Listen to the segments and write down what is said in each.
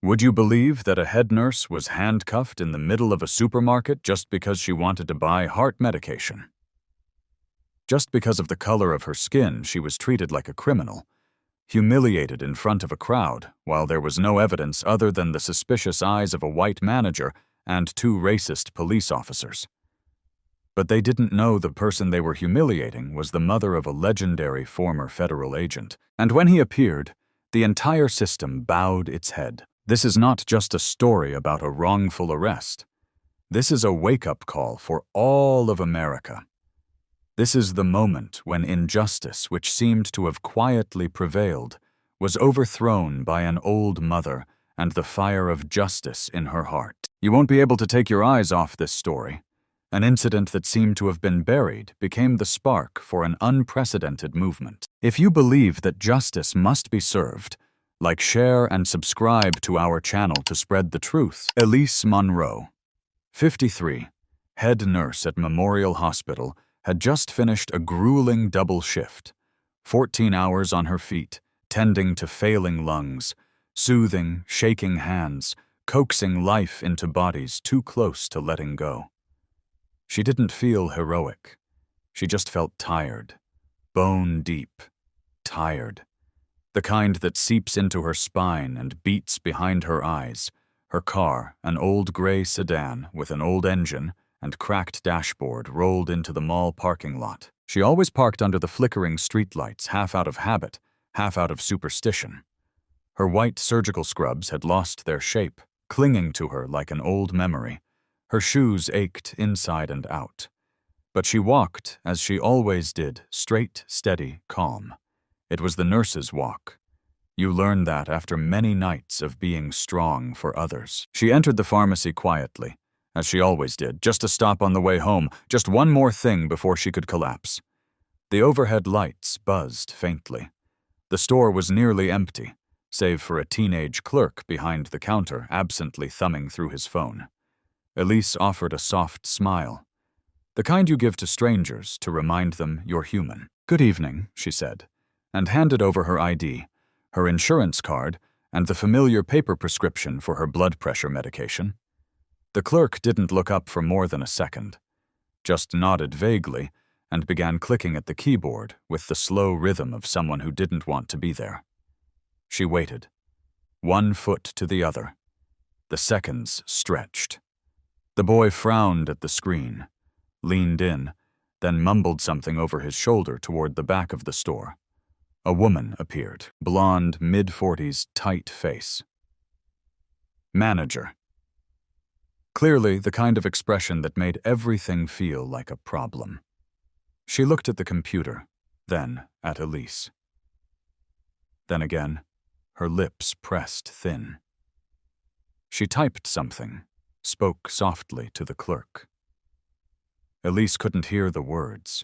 Would you believe that a head nurse was handcuffed in the middle of a supermarket just because she wanted to buy heart medication? Just because of the color of her skin, she was treated like a criminal, humiliated in front of a crowd, while there was no evidence other than the suspicious eyes of a white manager and 2 racist police officers. But they didn't know the person they were humiliating was the mother of a legendary former federal agent, and when he appeared, the entire system bowed its head. This is not just a story about a wrongful arrest. This is a wake-up call for all of America. This is the moment when injustice, which seemed to have quietly prevailed, was overthrown by an old mother and the fire of justice in her heart. You won't be able to take your eyes off this story. An incident that seemed to have been buried became the spark for an unprecedented movement. If you believe that justice must be served, like, share, and subscribe to our channel to spread the truth. Elise Monroe, 53, head nurse at Memorial Hospital, had just finished a grueling double shift, 14 hours on her feet, tending to failing lungs, soothing, shaking hands, coaxing life into bodies too close to letting go. She didn't feel heroic. She just felt tired, bone deep, tired. The kind that seeps into her spine and beats behind her eyes. Her car, an old gray sedan with an old engine and cracked dashboard, rolled into the mall parking lot. She always parked under the flickering streetlights, half out of habit, half out of superstition. Her white surgical scrubs had lost their shape, clinging to her like an old memory. Her shoes ached inside and out. But she walked, as she always did, straight, steady, calm. It was the nurse's walk. You learn that after many nights of being strong for others. She entered the pharmacy quietly, as she always did, just to stop on the way home, just one more thing before she could collapse. The overhead lights buzzed faintly. The store was nearly empty, save for a teenage clerk behind the counter absently thumbing through his phone. Elise offered a soft smile, the kind you give to strangers to remind them you're human. "Good evening," she said, and handed over her ID, her insurance card, and the familiar paper prescription for her blood pressure medication. The clerk didn't look up for more than a second, just nodded vaguely and began clicking at the keyboard with the slow rhythm of someone who didn't want to be there. She waited, one foot to the other. The seconds stretched. The boy frowned at the screen, leaned in, then mumbled something over his shoulder toward the back of the store. A woman appeared, blonde, mid-40s, tight face. Manager. Clearly the kind of expression that made everything feel like a problem. She looked at the computer, then at Elise. Then again, her lips pressed thin. She typed something, spoke softly to the clerk. Elise couldn't hear the words,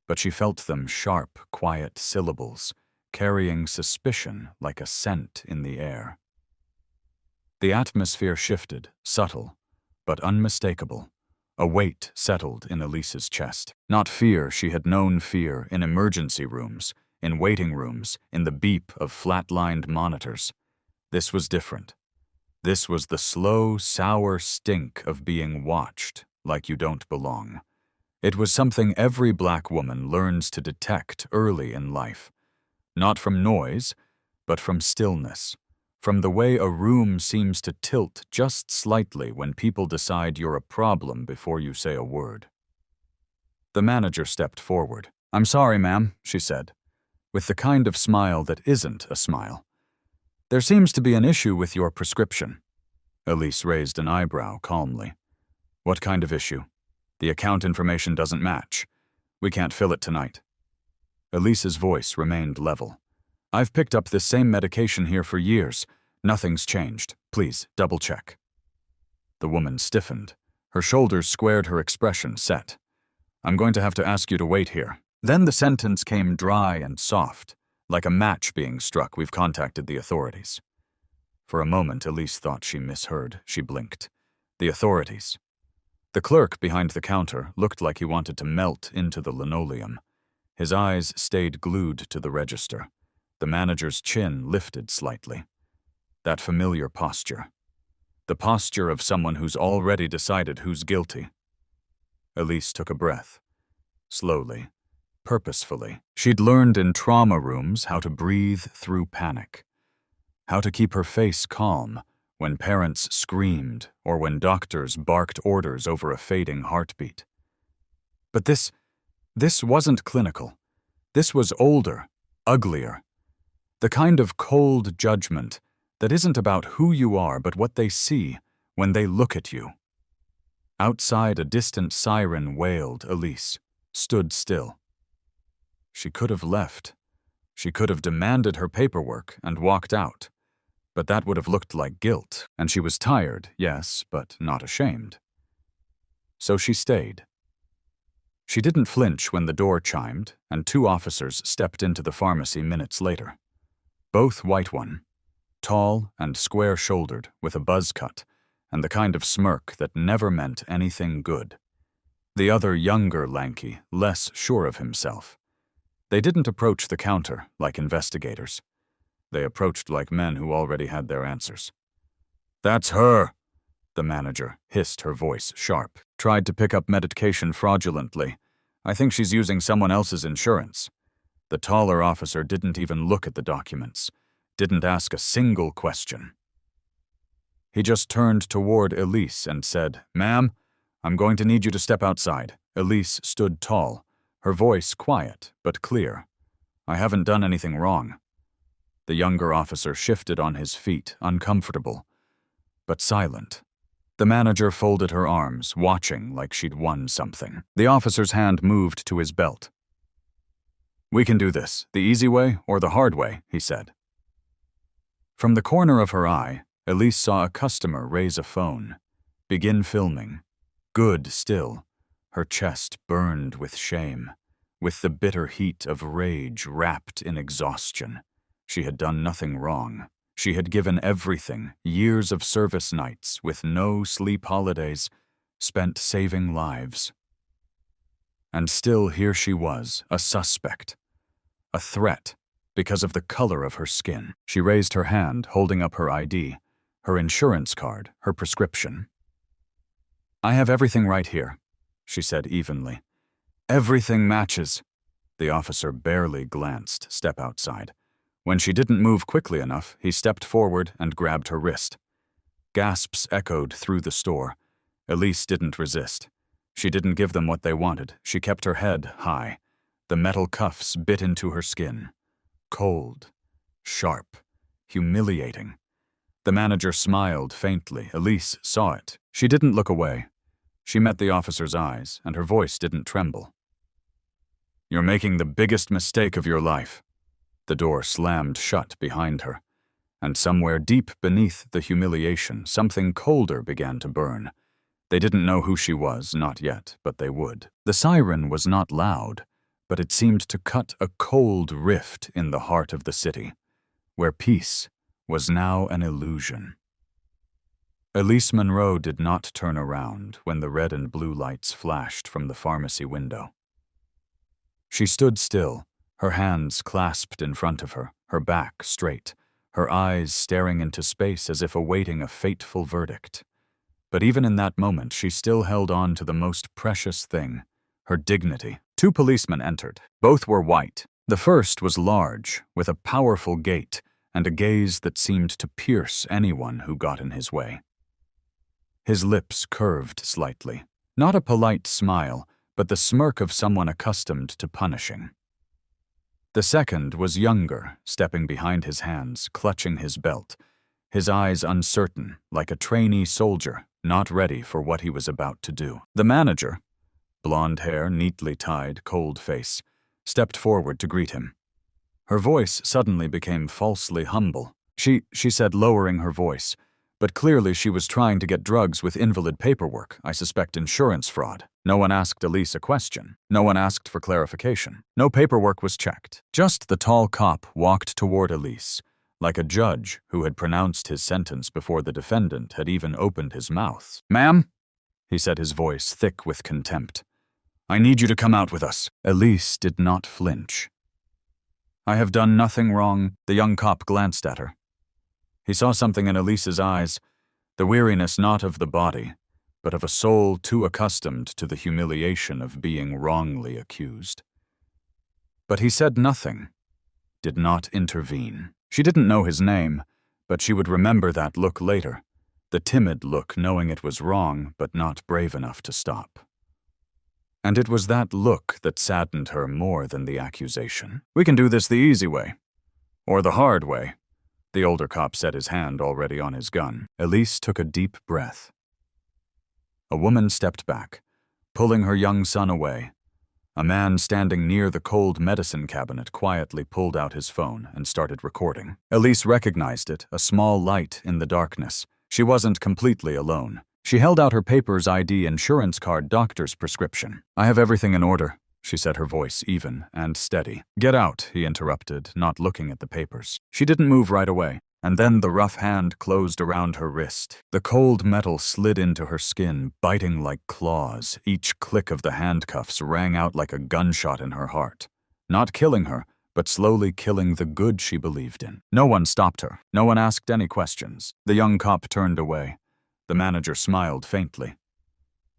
but she felt them sharp, quiet syllables, carrying suspicion like a scent in the air. The atmosphere shifted, subtle, but unmistakable. A weight settled in Elise's chest. Not fear, she had known fear in emergency rooms, in waiting rooms, in the beep of flatlined monitors. This was different. This was the slow, sour stink of being watched like you don't belong. It was something every black woman learns to detect early in life. Not from noise, but from stillness. From the way a room seems to tilt just slightly when people decide you're a problem before you say a word. The manager stepped forward. "I'm sorry, ma'am," she said, with the kind of smile that isn't a smile. "There seems to be an issue with your prescription." Elise raised an eyebrow calmly. "What kind of issue?" "The account information doesn't match. We can't fill it tonight." Elise's voice remained level. "I've picked up this same medication here for years. Nothing's changed. Please, double-check." The woman stiffened. Her shoulders squared, her expression set. "I'm going to have to ask you to wait here." Then the sentence came dry and soft, like a match being struck. "We've contacted the authorities." For a moment, Elise thought she misheard. She blinked. The authorities. The clerk behind the counter looked like he wanted to melt into the linoleum. His eyes stayed glued to the register. The manager's chin lifted slightly. That familiar posture. The posture of someone who's already decided who's guilty. Elise took a breath. Slowly, purposefully. She'd learned in trauma rooms how to breathe through panic. How to keep her face calm when parents screamed or when doctors barked orders over a fading heartbeat. But this wasn't clinical. This was older, uglier. The kind of cold judgment that isn't about who you are but what they see when they look at you. Outside, a distant siren wailed. Elise stood still. She could have left. She could have demanded her paperwork and walked out. But that would have looked like guilt, and she was tired, yes, but not ashamed. So she stayed. She didn't flinch when the door chimed, and 2 officers stepped into the pharmacy minutes later. Both white one, tall and square-shouldered with a buzz cut, and the kind of smirk that never meant anything good. The other younger lanky, less sure of himself. They didn't approach the counter like investigators. They approached like men who already had their answers. "That's her," the manager hissed, her voice sharp. "Tried to pick up medication fraudulently. I think she's using someone else's insurance." The taller officer didn't even look at the documents, didn't ask a single question. He just turned toward Elise and said, "Ma'am, I'm going to need you to step outside." Elise stood tall, her voice quiet but clear. "I haven't done anything wrong." The younger officer shifted on his feet, uncomfortable, but silent. The manager folded her arms, watching like she'd won something. The officer's hand moved to his belt. "We can do this, the easy way or the hard way," he said. From the corner of her eye, Elise saw a customer raise a phone, begin filming. Good still. Her chest burned with shame, with the bitter heat of rage wrapped in exhaustion. She had done nothing wrong. She had given everything, years of service nights with no sleep holidays, spent saving lives. And still here she was, a suspect, a threat because of the color of her skin. She raised her hand, holding up her ID, her insurance card, her prescription. "I have everything right here," she said evenly. "Everything matches." The officer barely glanced, step outside. When she didn't move quickly enough, he stepped forward and grabbed her wrist. Gasps echoed through the store. Elise didn't resist. She didn't give them what they wanted. She kept her head high. The metal cuffs bit into her skin. Cold, sharp, humiliating. The manager smiled faintly. Elise saw it. She didn't look away. She met the officer's eyes, and her voice didn't tremble. "You're making the biggest mistake of your life." The door slammed shut behind her, and somewhere deep beneath the humiliation, something colder began to burn. They didn't know who she was, not yet, but they would. The siren was not loud, but it seemed to cut a cold rift in the heart of the city, where peace was now an illusion. Elise Monroe did not turn around when the red and blue lights flashed from the pharmacy window. She stood still, her hands clasped in front of her, her back straight, her eyes staring into space as if awaiting a fateful verdict. But even in that moment, she still held on to the most precious thing, her dignity. 2 policemen entered. Both were white. The first was large, with a powerful gait and a gaze that seemed to pierce anyone who got in his way. His lips curved slightly. Not a polite smile, but the smirk of someone accustomed to punishing. The second was younger, stepping behind his hands, clutching his belt, his eyes uncertain, like a trainee soldier, not ready for what he was about to do. The manager, blonde hair, neatly tied, cold face, stepped forward to greet him. Her voice suddenly became falsely humble. She said, lowering her voice, but clearly she was trying to get drugs with invalid paperwork. "I suspect insurance fraud." No one asked Elise a question. No one asked for clarification. No paperwork was checked. Just the tall cop walked toward Elise, like a judge who had pronounced his sentence before the defendant had even opened his mouth. "Ma'am," he said, his voice thick with contempt, "I need you to come out with us." Elise did not flinch. "I have done nothing wrong." The young cop glanced at her. He saw something in Elise's eyes, the weariness not of the body, but of a soul too accustomed to the humiliation of being wrongly accused. But he said nothing, did not intervene. She didn't know his name, but she would remember that look later, the timid look knowing it was wrong but not brave enough to stop. And it was that look that saddened her more than the accusation. "We can do this the easy way. Or the hard way." The older cop set his hand already on his gun. Elise took a deep breath. A woman stepped back, pulling her young son away. A man standing near the cold medicine cabinet quietly pulled out his phone and started recording. Elise recognized it, a small light in the darkness. She wasn't completely alone. She held out her papers, ID, insurance card, doctor's prescription. "I have everything in order," she said, her voice even and steady. "Get out," he interrupted, not looking at the papers. She didn't move right away, and then the rough hand closed around her wrist. The cold metal slid into her skin, biting like claws. Each click of the handcuffs rang out like a gunshot in her heart. Not killing her, but slowly killing the good she believed in. No one stopped her. No one asked any questions. The young cop turned away. The manager smiled faintly.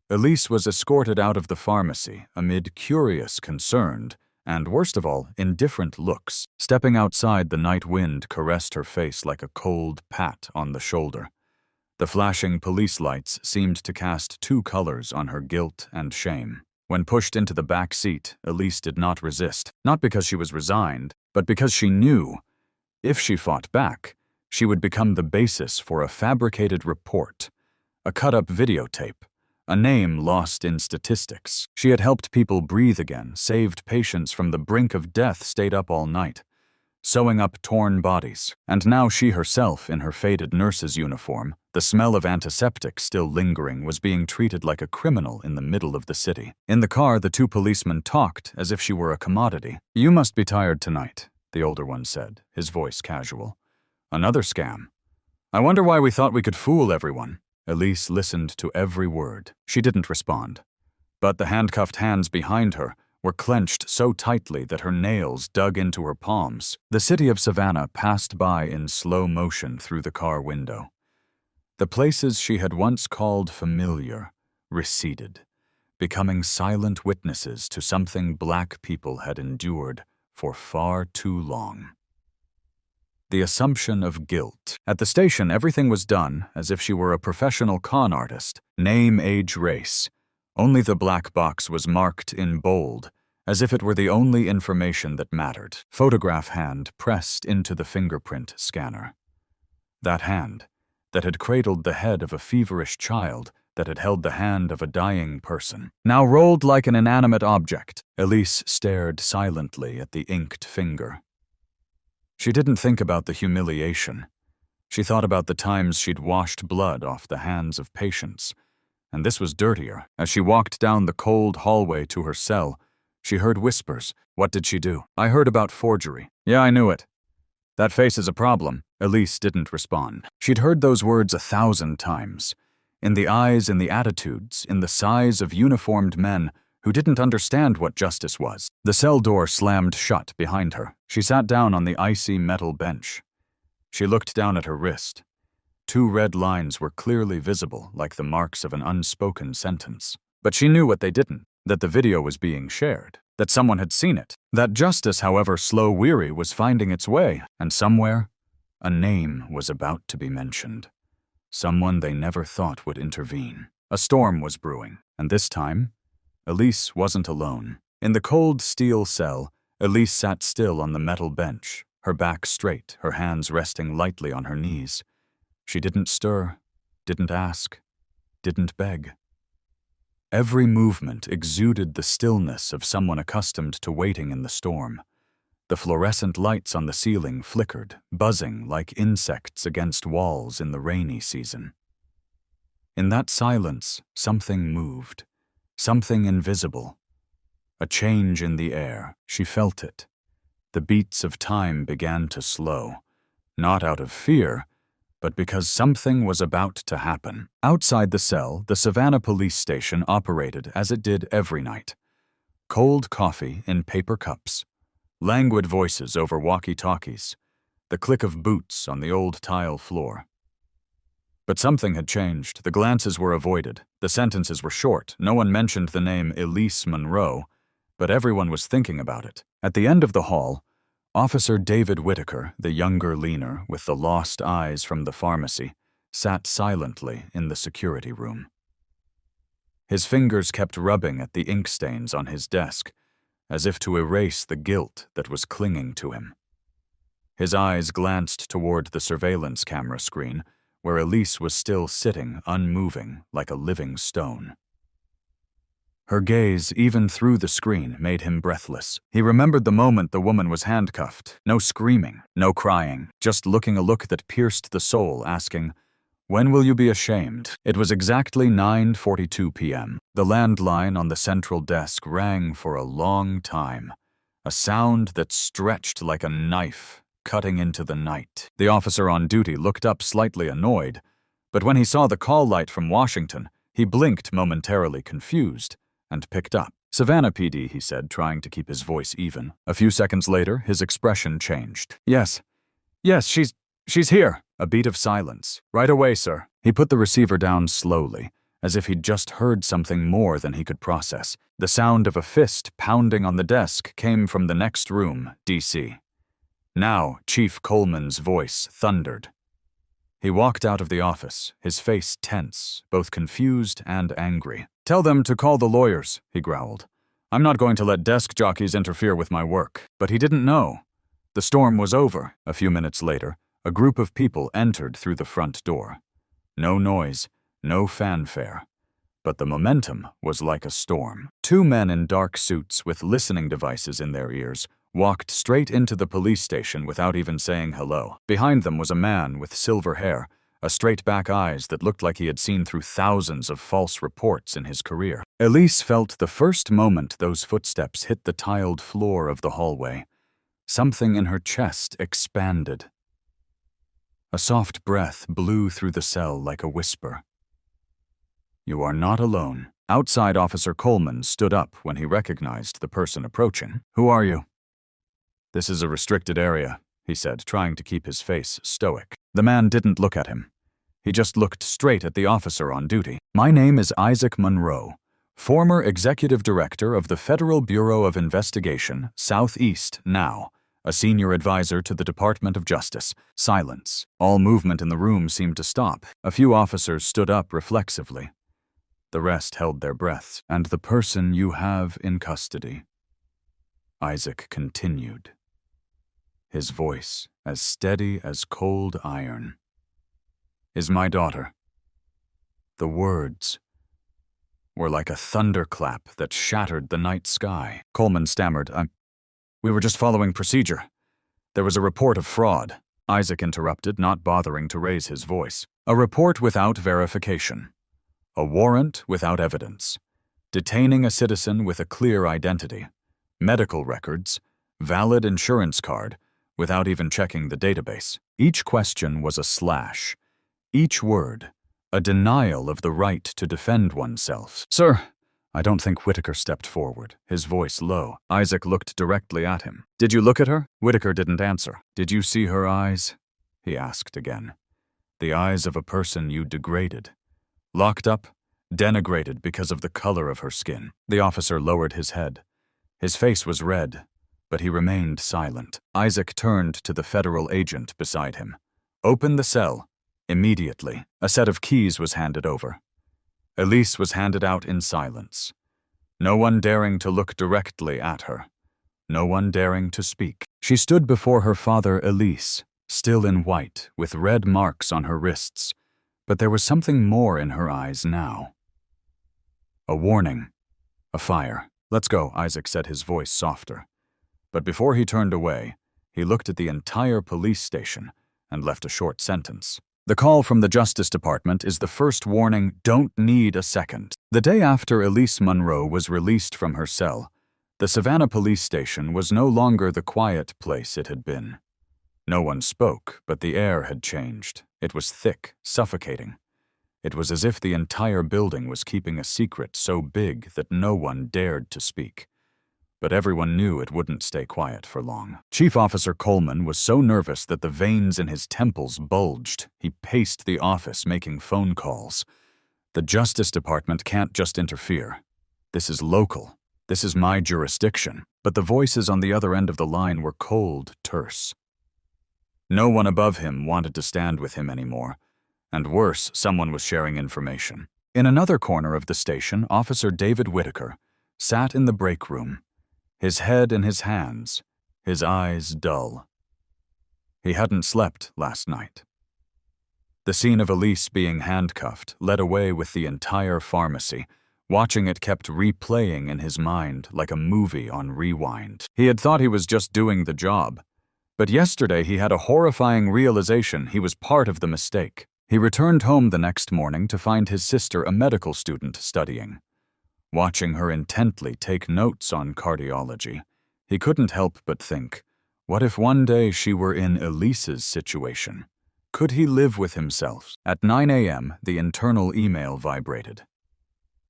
Elise was escorted out of the pharmacy amid curious, concerned, and, worst of all, indifferent looks. Stepping outside, the night wind caressed her face like a cold pat on the shoulder. The flashing police lights seemed to cast two colors on her guilt and shame. When pushed into the back seat, Elise did not resist, not because she was resigned, but because she knew, if she fought back, she would become the basis for a fabricated report, a cut-up videotape, a name lost in statistics. She had helped people breathe again, saved patients from the brink of death, stayed up all night, sewing up torn bodies. And now she herself, in her faded nurse's uniform, the smell of antiseptic still lingering, was being treated like a criminal in the middle of the city. In the car, the two policemen talked as if she were a commodity. "You must be tired tonight," the older one said, his voice casual. "Another scam. I wonder why we thought we could fool everyone." Elise listened to every word. She didn't respond. But the handcuffed hands behind her were clenched so tightly that her nails dug into her palms. The city of Savannah passed by in slow motion through the car window. The places she had once called familiar receded, becoming silent witnesses to something Black people had endured for far too long. The assumption of guilt. At the station, everything was done as if she were a professional con artist. Name, age, race. Only the black box was marked in bold, as if it were the only information that mattered. Photograph hand pressed into the fingerprint scanner. That hand, that had cradled the head of a feverish child, that had held the hand of a dying person, now rolled like an inanimate object. Elise stared silently at the inked finger. She didn't think about the humiliation. She thought about the times she'd washed blood off the hands of patients. And this was dirtier. As she walked down the cold hallway to her cell, she heard whispers. What did she do? "I heard about forgery." "Yeah, I knew it. That face is a problem." Elise didn't respond. She'd heard those words 1,000 times. In the eyes, in the attitudes, in the sighs of uniformed men who didn't understand what justice was. The cell door slammed shut behind her. She sat down on the icy metal bench. She looked down at her wrist. 2 red lines were clearly visible, like the marks of an unspoken sentence. But she knew what they didn't, that the video was being shared, that someone had seen it, that justice, however slow weary, was finding its way, and somewhere, a name was about to be mentioned. Someone they never thought would intervene. A storm was brewing, and this time, Elise wasn't alone. In the cold steel cell, Elise sat still on the metal bench, her back straight, her hands resting lightly on her knees. She didn't stir, didn't ask, didn't beg. Every movement exuded the stillness of someone accustomed to waiting in the storm. The fluorescent lights on the ceiling flickered, buzzing like insects against walls in the rainy season. In that silence, something moved. Something invisible. A change in the air. She felt it. The beats of time began to slow, not out of fear, but because something was about to happen. Outside the cell, the Savannah police station operated as it did every night. Cold coffee in paper cups. Languid voices over walkie-talkies. the click of boots on the old tile floor. But something had changed. The glances were avoided. The sentences were short. No one mentioned the name Elise Monroe, but everyone was thinking about it. At the end of the hall, Officer David Whitaker, the younger leaner with the lost eyes from the pharmacy, sat silently in the security room. His fingers kept rubbing at the ink stains on his desk, as if to erase the guilt that was clinging to him. His eyes glanced toward the surveillance camera screen, where Elise was still sitting, unmoving, like a living stone. Her gaze, even through the screen, made him breathless. He remembered the moment the woman was handcuffed. No screaming, no crying, just looking a look that pierced the soul, asking, "When will you be ashamed?" It was exactly 9:42 p.m. The landline on the central desk rang for a long time, a sound that stretched like a knife cutting into the night. The officer on duty looked up slightly annoyed, but when he saw the call light from Washington, he blinked momentarily confused and picked up. "Savannah PD," he said, trying to keep his voice even. A few seconds later, his expression changed. Yes, she's here." A beat of silence. "Right away, sir." He put the receiver down slowly, as if he'd just heard something more than he could process. The sound of a fist pounding on the desk came from the next room, DC. Now, Chief Coleman's voice thundered. He walked out of the office, his face tense, both confused and angry. "Tell them to call the lawyers," he growled. "I'm not going to let desk jockeys interfere with my work." But he didn't know. The storm was over. A few minutes later, a group of people entered through the front door. No noise, no fanfare. But the momentum was like a storm. Two men in dark suits with listening devices in their ears walked straight into the police station without even saying hello. Behind them was a man with silver hair, a straight-back eyes that looked like he had seen through thousands of false reports in his career. Elise felt the first moment those footsteps hit the tiled floor of the hallway. Something in her chest expanded. A soft breath blew through the cell like a whisper. "You are not alone." Outside Officer Coleman stood up when he recognized the person approaching. "Who are you?" "This is a restricted area," he said, trying to keep his face stoic. The man didn't look at him. He just looked straight at the officer on duty. "My name is Elise Monroe, former executive director of the Federal Bureau of Investigation, Southeast now, a senior advisor to the Department of Justice." Silence. All movement in the room seemed to stop. A few officers stood up reflexively. The rest held their breaths. "And the person you have in custody," Isaac continued, his voice as steady as cold iron, "is my daughter." The words were like a thunderclap that shattered the night sky. Coleman stammered, "We were just following procedure. There was a report of fraud." Isaac interrupted, not bothering to raise his voice. "A report without verification. A warrant without evidence. Detaining a citizen with a clear identity. Medical records. Valid insurance card, without even checking the database." Each question was a slash. Each word, a denial of the right to defend oneself. "Sir." I don't think Whitaker stepped forward, his voice low. Isaac looked directly at him. "Did you look at her?" Whitaker didn't answer. "Did you see her eyes?" he asked again. "The eyes of a person you degraded. Locked up, denigrated because of the color of her skin." The officer lowered his head. His face was red, but he remained silent. Isaac turned to the federal agent beside him. "Open the cell. Immediately." A set of keys was handed over. Elise was handed out in silence. No one daring to look directly at her. No one daring to speak. She stood before her father, Elise, still in white, with red marks on her wrists, but there was something more in her eyes now. A warning. A fire. "Let's go," Isaac said, his voice softer. But before he turned away, he looked at the entire police station and left a short sentence. "The call from the Justice Department is the first warning. Don't need a second." The day after Elise Monroe was released from her cell, the Savannah police station was no longer the quiet place it had been. No one spoke, but the air had changed. It was thick, suffocating. It was as if the entire building was keeping a secret so big that no one dared to speak. But everyone knew it wouldn't stay quiet for long. Chief Officer Coleman was so nervous that the veins in his temples bulged. He paced the office, making phone calls. The Justice Department can't just interfere. This is local. This is my jurisdiction. But the voices on the other end of the line were cold, terse. No one above him wanted to stand with him anymore. And worse, someone was sharing information. In another corner of the station, Officer David Whitaker sat in the break room, his head in his hands, his eyes dull. He hadn't slept last night. The scene of Elise being handcuffed led away with the entire pharmacy. Watching it kept replaying in his mind like a movie on rewind. He had thought he was just doing the job, but yesterday he had a horrifying realization he was part of the mistake. He returned home the next morning to find his sister a medical student studying. Watching her intently take notes on cardiology, he couldn't help but think, what if one day she were in Elise's situation? Could he live with himself? At 9 a.m., the internal email vibrated.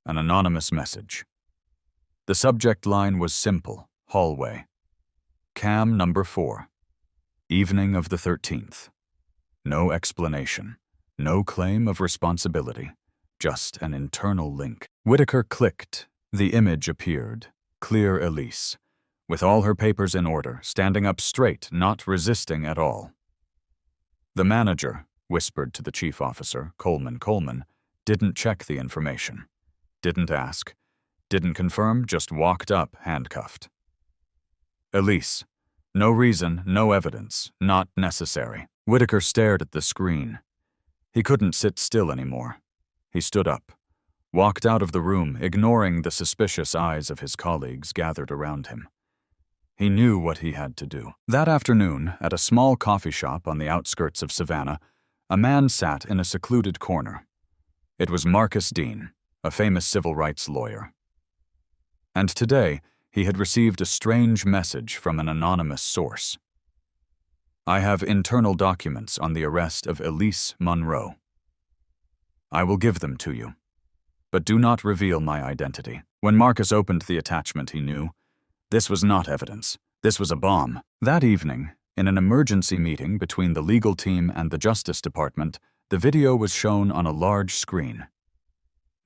An anonymous message. The subject line was simple, hallway. Cam number 4. Evening of the 13th. No explanation. No claim of responsibility. Just an internal link. Whitaker clicked. The image appeared. Clear Elise, with all her papers in order, standing up straight, not resisting at all. The manager, whispered to the chief officer, Coleman, didn't check the information. Didn't ask. Didn't confirm, just walked up, handcuffed. Elise. No reason, no evidence, not necessary. Whitaker stared at the screen. He couldn't sit still anymore. He stood up, walked out of the room, ignoring the suspicious eyes of his colleagues gathered around him. He knew what he had to do. That afternoon, at a small coffee shop on the outskirts of Savannah, a man sat in a secluded corner. It was Marcus Dean, a famous civil rights lawyer. And today, he had received a strange message from an anonymous source. I have internal documents on the arrest of Elise Monroe. I will give them to you, but do not reveal my identity. When Marcus opened the attachment, he knew this was not evidence. This was a bomb. That evening, in an emergency meeting between the legal team and the Justice Department, the video was shown on a large screen.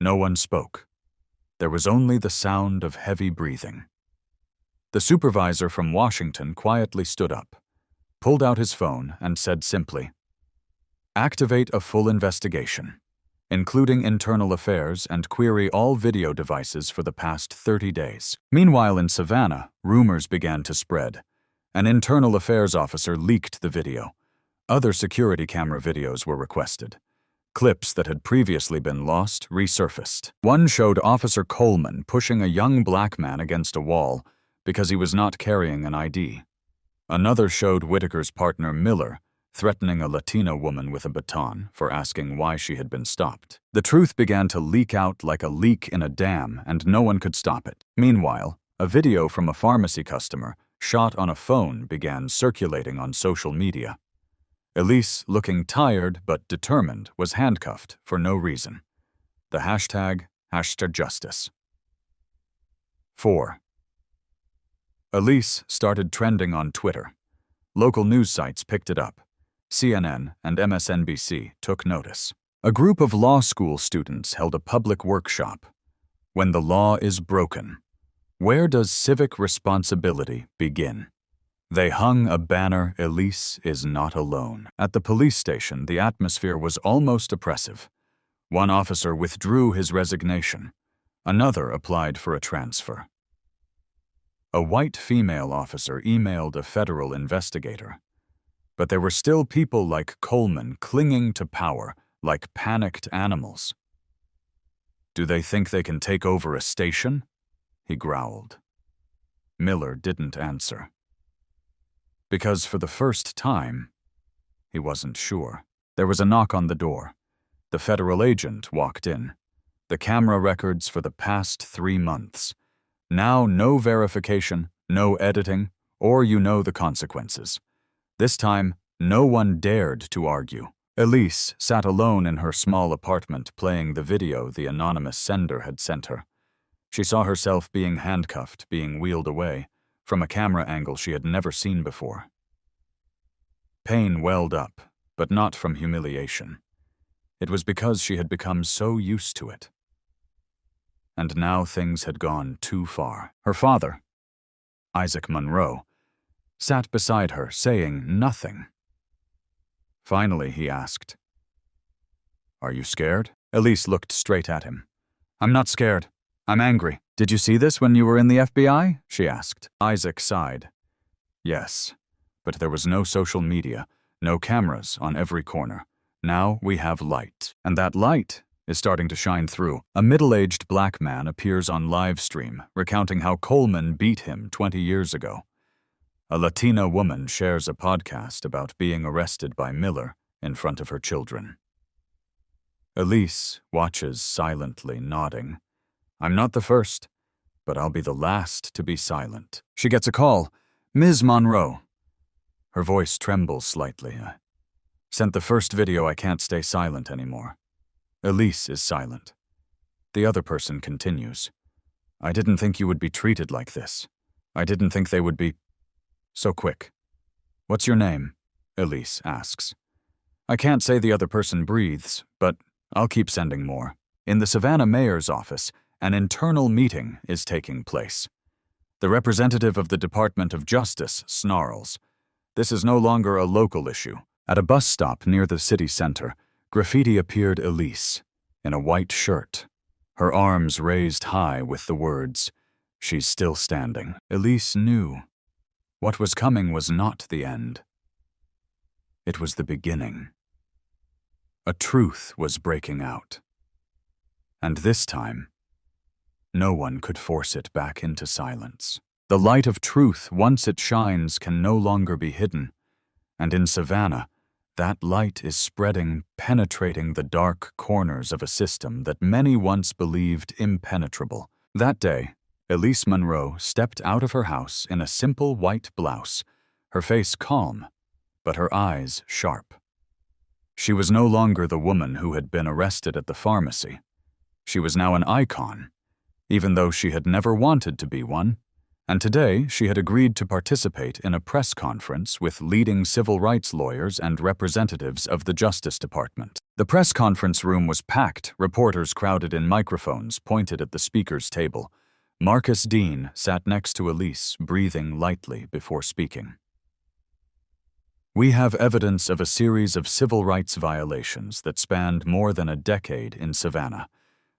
No one spoke. There was only the sound of heavy breathing. The supervisor from Washington quietly stood up, pulled out his phone, and said simply, "Activate a full investigation, including internal affairs, and query all video devices for the past 30 days. Meanwhile, in Savannah, rumors began to spread. An internal affairs officer leaked the video. Other security camera videos were requested. Clips that had previously been lost resurfaced. One showed Officer Coleman pushing a young black man against a wall because he was not carrying an ID. Another showed Whitaker's partner Miller threatening a Latina woman with a baton for asking why she had been stopped. The truth began to leak out like a leak in a dam, and no one could stop it. Meanwhile, a video from a pharmacy customer shot on a phone began circulating on social media. Elise, looking tired but determined, was handcuffed for no reason. The hashtag #Justice. 4. Elise started trending on Twitter. Local news sites picked it up. CNN and MSNBC took notice. A group of law school students held a public workshop. When the law is broken, where does civic responsibility begin? They hung a banner, "Elise is not alone." At the police station, the atmosphere was almost oppressive. One officer withdrew his resignation. Another applied for a transfer. A white female officer emailed a federal investigator. But there were still people like Coleman clinging to power like panicked animals. Do they think they can take over a station? He growled. Miller didn't answer. Because for the first time, he wasn't sure. There was a knock on the door. The federal agent walked in. The camera records for the past 3 months. Now no verification, no editing, or you know the consequences. This time, no one dared to argue. Elise sat alone in her small apartment playing the video the anonymous sender had sent her. She saw herself being handcuffed, being wheeled away, from a camera angle she had never seen before. Pain welled up, but not from humiliation. It was because she had become so used to it. And now things had gone too far. Her father, Elise Monroe, sat beside her, saying nothing. Finally, he asked, "Are you scared?" Elise looked straight at him. "I'm not scared. I'm angry." "Did you see this when you were in the FBI?" she asked. Isaac sighed. "Yes, but there was no social media, no cameras on every corner. Now we have light, and that light is starting to shine through." A middle-aged black man appears on live stream, recounting how Coleman beat him 20 years ago. A Latina woman shares a podcast about being arrested by Miller in front of her children. Elise watches silently, nodding. "I'm not the first, but I'll be the last to be silent." She gets a call. "Ms. Monroe." Her voice trembles slightly. "I sent the first video. I can't stay silent anymore." Elise is silent. The other person continues. "I didn't think you would be treated like this. I didn't think they would be so quick." "What's your name?" Elise asks. "I can't say." The other person breathes, "but I'll keep sending more." In the Savannah mayor's office, an internal meeting is taking place. The representative of the Department of Justice snarls. This is no longer a local issue. At a bus stop near the city center, graffiti appeared Elise, in a white shirt, her arms raised high with the words, "She's still standing." Elise knew. What was coming was not the end. It was the beginning. A truth was breaking out. And this time, no one could force it back into silence. The light of truth, once it shines, can no longer be hidden. And in Savannah, that light is spreading, penetrating the dark corners of a system that many once believed impenetrable. That day, Elise Monroe stepped out of her house in a simple white blouse, her face calm, but her eyes sharp. She was no longer the woman who had been arrested at the pharmacy. She was now an icon, even though she had never wanted to be one. And today, she had agreed to participate in a press conference with leading civil rights lawyers and representatives of the Justice Department. The press conference room was packed, reporters crowded in microphones pointed at the speaker's table. Marcus Dean sat next to Elise, breathing lightly before speaking. "We have evidence of a series of civil rights violations that spanned more than a decade in Savannah.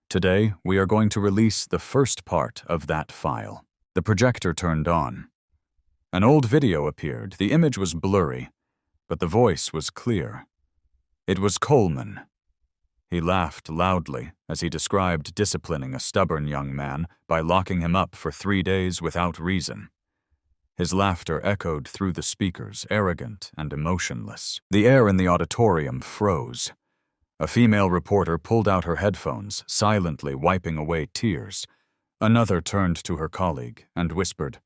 Today, we are going to release the first part of that file." The projector turned on. An old video appeared. The image was blurry, but the voice was clear. It was Coleman. He laughed loudly as he described disciplining a stubborn young man by locking him up for 3 days without reason. His laughter echoed through the speakers, arrogant and emotionless. The air in the auditorium froze. A female reporter pulled out her headphones, silently wiping away tears. Another turned to her colleague and whispered,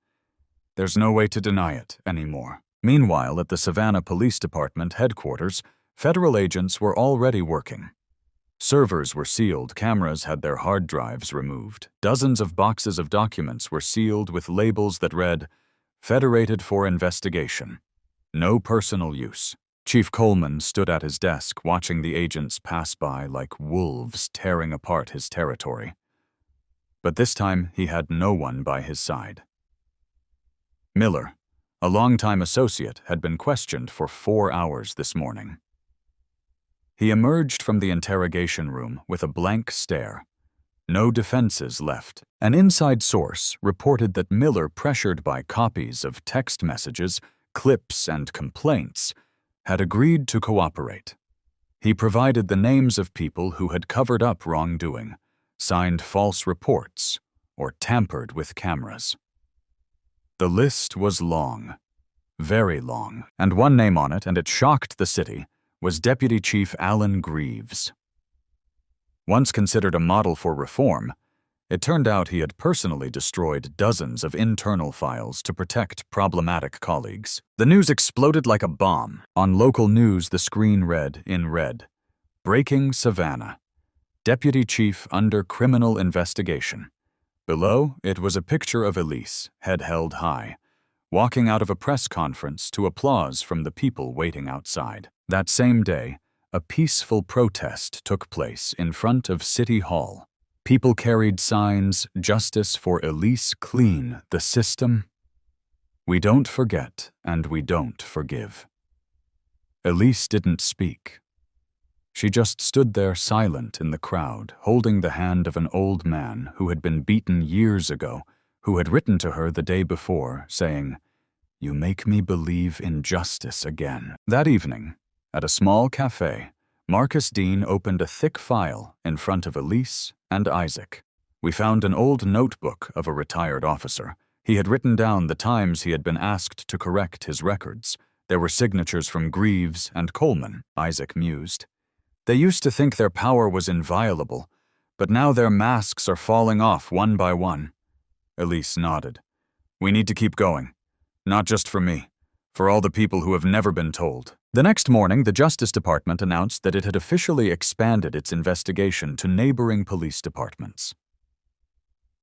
"There's no way to deny it anymore." Meanwhile, at the Savannah Police Department headquarters, federal agents were already working. Servers were sealed, cameras had their hard drives removed. Dozens of boxes of documents were sealed with labels that read, "Federated for investigation. No personal use." Chief Coleman stood at his desk, watching the agents pass by like wolves tearing apart his territory. But this time, he had no one by his side. Miller, a longtime associate, had been questioned for 4 hours this morning. He emerged from the interrogation room with a blank stare. No defenses left. An inside source reported that Miller, pressured by copies of text messages, clips, and complaints, had agreed to cooperate. He provided the names of people who had covered up wrongdoing, signed false reports, or tampered with cameras. The list was long, very long, and one name on it, and it shocked the city, was Deputy Chief Alan Greaves. Once considered a model for reform, it turned out he had personally destroyed dozens of internal files to protect problematic colleagues. The news exploded like a bomb. On local news, the screen read, in red, "Breaking Savannah. Deputy Chief under criminal investigation. Below, it was a picture of Elise, head held high, walking out of a press conference to applause from the people waiting outside. That same day, a peaceful protest took place in front of City Hall. People carried signs, "Justice for Elise, clean the system." We don't forget and we don't forgive. Elise didn't speak. She just stood there silent in the crowd, holding the hand of an old man who had been beaten years ago, who had written to her the day before, saying, "You make me believe in justice again." That evening, at a small cafe, Marcus Dean opened a thick file in front of Elise and Isaac. We found an old notebook of a retired officer. He had written down the times he had been asked to correct his records. There were signatures from Greaves and Coleman, Isaac mused. They used to think their power was inviolable, but now their masks are falling off one by one. Elise nodded. We need to keep going. Not just for me, for all the people who have never been told. The next morning, the Justice Department announced that it had officially expanded its investigation to neighboring police departments.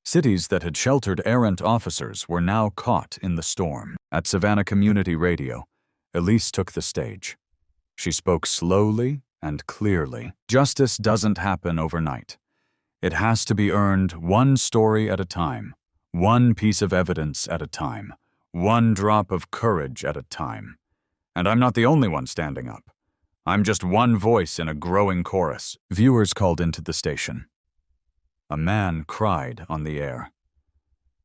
Cities that had sheltered errant officers were now caught in the storm. At Savannah Community Radio, Elise took the stage. She spoke slowly and clearly. Justice doesn't happen overnight. It has to be earned one story at a time, one piece of evidence at a time, one drop of courage at a time. And I'm not the only one standing up. I'm just one voice in a growing chorus. Viewers called into the station. A man cried on the air.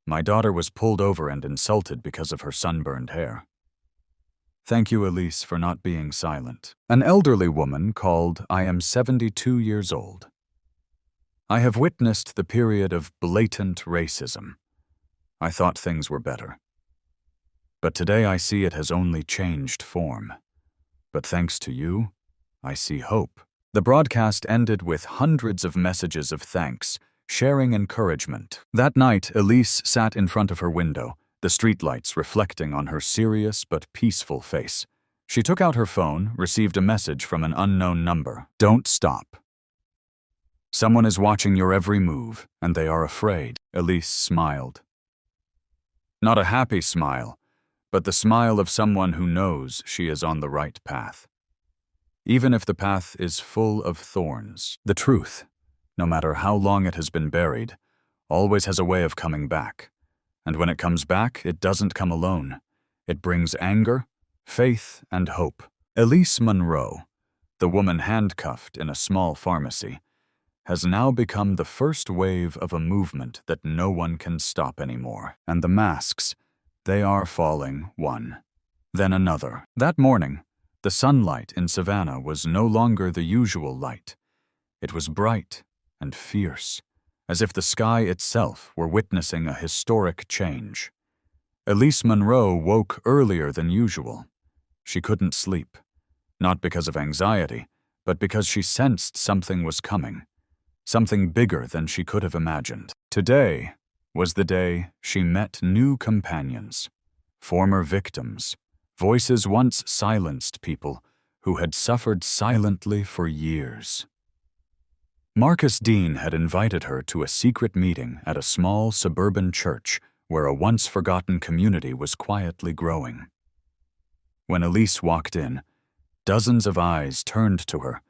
My daughter was pulled over and insulted because of her sunburned hair. Thank you, Elise, for not being silent. An elderly woman called, I am 72 years old. I have witnessed the period of blatant racism. I thought things were better. But today I see it has only changed form. But thanks to you, I see hope. The broadcast ended with hundreds of messages of thanks, sharing encouragement. That night, Elise sat in front of her window, the streetlights reflecting on her serious but peaceful face. She took out her phone, received a message from an unknown number. Don't stop. Someone is watching your every move, and they are afraid. Elise smiled. Not a happy smile, but the smile of someone who knows she is on the right path. Even if the path is full of thorns, the truth, no matter how long it has been buried, always has a way of coming back. And when it comes back, it doesn't come alone. It brings anger, faith, and hope. Elise Monroe, the woman handcuffed in a small pharmacy, has now become the first wave of a movement that no one can stop anymore. And the masks, they are falling one, then another. That morning, the sunlight in Savannah was no longer the usual light. It was bright and fierce, as if the sky itself were witnessing a historic change. Elise Monroe woke earlier than usual. She couldn't sleep, not because of anxiety, but because she sensed something was coming, something bigger than she could have imagined. Today was the day she met new companions, former victims, voices once silenced people who had suffered silently for years. Marcus Dean had invited her to a secret meeting at a small suburban church where a once-forgotten community was quietly growing. When Elise walked in, dozens of eyes turned to her,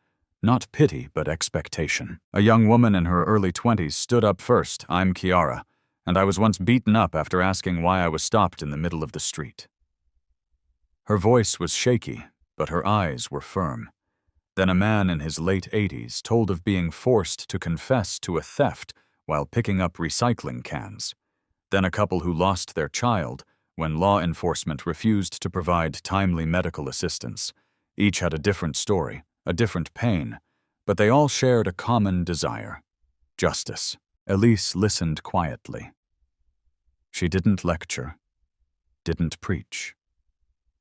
not pity but expectation. A young woman in her early 20s stood up first. I'm Kiara, and I was once beaten up after asking why I was stopped in the middle of the street. Her voice was shaky, but her eyes were firm. Then a man in his late 80s told of being forced to confess to a theft while picking up recycling cans. Then a couple who lost their child when law enforcement refused to provide timely medical assistance. Each had a different story, a different pain, but they all shared a common desire: justice. Elise listened quietly. She didn't lecture, didn't preach.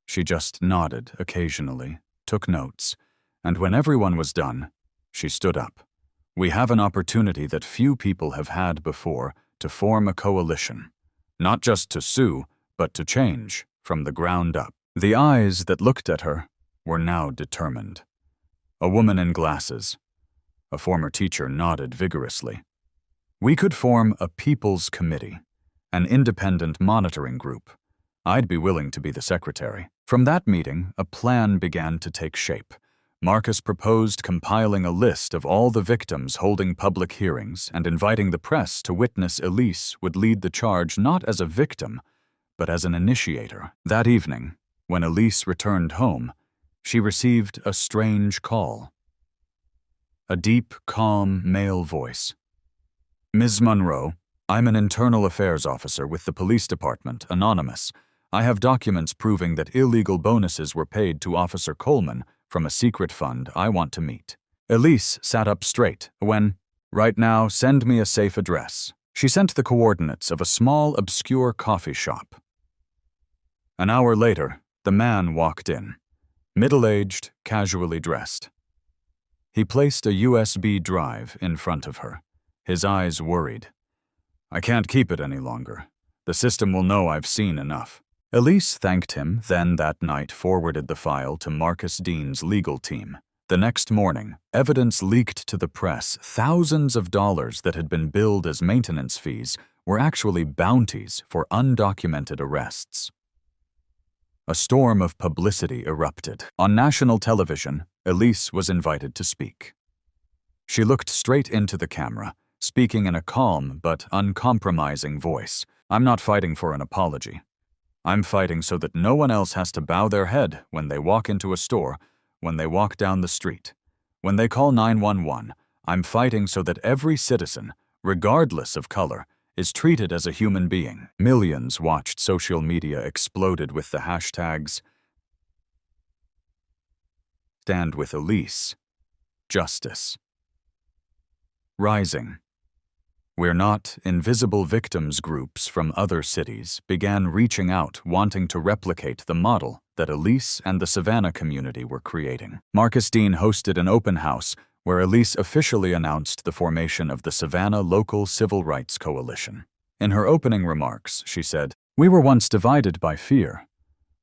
She just nodded occasionally, took notes, and when everyone was done, she stood up. We have an opportunity that few people have had before to form a coalition, not just to sue, but to change from the ground up. The eyes that looked at her were now determined. A woman in glasses, a former teacher, nodded vigorously. We could form a people's committee, an independent monitoring group. I'd be willing to be the secretary. From that meeting, a plan began to take shape. Marcus proposed compiling a list of all the victims, holding public hearings, and inviting the press to witness Elise would lead the charge not as a victim, but as an initiator. That evening, when Elise returned home, she received a strange call. A deep, calm male voice. "Ms. Monroe, I'm an internal affairs officer with the police department, anonymous. I have documents proving that illegal bonuses were paid to Officer Coleman from a secret fund I want to meet." Elise sat up straight when, "Right now, send me a safe address." She sent the coordinates of a small, obscure coffee shop. An hour later, the man walked in, middle-aged, casually dressed. He placed a USB drive in front of her, his eyes worried. "I can't keep it any longer. The system will know I've seen enough." Elise thanked him, then that night forwarded the file to Marcus Dean's legal team. The next morning, evidence leaked to the press. Thousands of dollars that had been billed as maintenance fees were actually bounties for undocumented arrests. A storm of publicity erupted. On national television, Elise was invited to speak. She looked straight into the camera, speaking in a calm but uncompromising voice. "I'm not fighting for an apology. I'm fighting so that no one else has to bow their head when they walk into a store, when they walk down the street, when they call 911. I'm fighting so that every citizen, regardless of color, is treated as a human being." Millions watched. Social media exploded with the hashtags "Stand with Elise," "Justice," "Rising." We're Not Invisible Victims groups from other cities began reaching out, wanting to replicate the model that Elise and the Savannah community were creating. Marcus Dean hosted an open house where Elise officially announced the formation of the Savannah Local Civil Rights Coalition. In her opening remarks, she said, "We were once divided by fear,